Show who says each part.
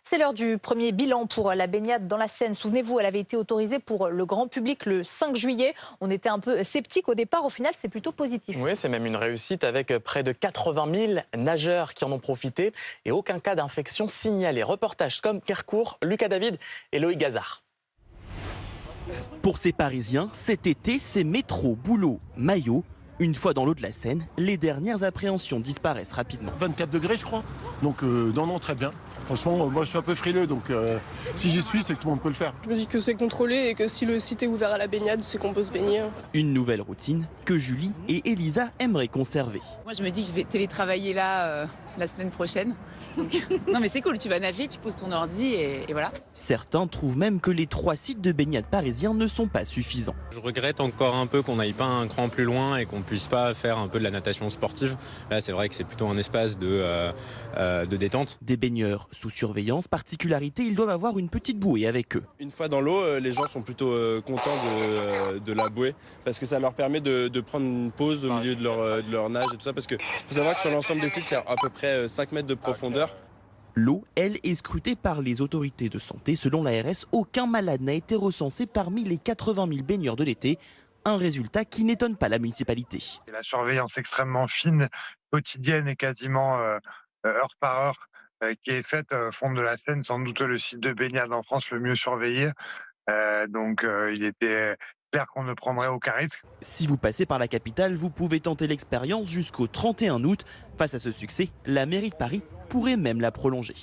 Speaker 1: C'est l'heure du premier bilan pour la baignade dans la Seine. Souvenez-vous, elle avait été autorisée pour le grand public le 5 juillet. On était un peu sceptique au départ. Au final, c'est plutôt positif.
Speaker 2: Oui, c'est même une réussite avec près de 80 000 nageurs qui en ont profité et aucun cas d'infection signalé. Reportage comme Kercourt, Lucas David et Loïc Gazard.
Speaker 3: Pour ces Parisiens, cet été, c'est métro, boulot, maillot. Une fois dans l'eau de la Seine, les dernières appréhensions disparaissent rapidement.
Speaker 4: 24 degrés, je crois. Donc, non, très bien. Franchement, moi, je suis un peu frileux, donc si j'y suis, c'est que tout le monde peut le faire.
Speaker 5: Je me dis que c'est contrôlé et que si le site est ouvert à la baignade, c'est qu'on peut se baigner.
Speaker 3: Une nouvelle routine que Julie et Elisa aimeraient conserver.
Speaker 6: Moi, je me dis, je vais télétravailler là la semaine prochaine. Donc, non, mais c'est cool, tu vas nager, tu poses ton ordi et voilà.
Speaker 3: Certains trouvent même que les 3 sites de baignade parisiens ne sont pas suffisants.
Speaker 7: Je regrette encore un peu qu'on n'aille pas un cran plus loin et qu'on ne puisse pas faire un peu de la natation sportive. Là, c'est vrai que c'est plutôt un espace de détente.
Speaker 3: Des baigneurs sous surveillance, particularité, ils doivent avoir une petite bouée avec eux.
Speaker 8: Une fois dans l'eau, les gens sont plutôt contents de la bouée parce que ça leur permet de prendre une pause au milieu de leur nage et tout ça. Parce qu'il faut savoir que sur l'ensemble des sites, il y a à peu près 5 mètres de profondeur.
Speaker 3: L'eau, elle, est scrutée par les autorités de santé. Selon l'ARS, aucun malade n'a été recensé parmi les 80 000 baigneurs de l'été. Un résultat qui n'étonne pas la municipalité.
Speaker 9: La surveillance extrêmement fine, quotidienne et quasiment heure par heure qui est faite au fond de la Seine, sans doute le site de baignade en France le mieux surveillé. Donc il était clair qu'on ne prendrait aucun risque.
Speaker 3: Si vous passez par la capitale, vous pouvez tenter l'expérience jusqu'au 31 août. Face à ce succès, la mairie de Paris pourrait même la prolonger.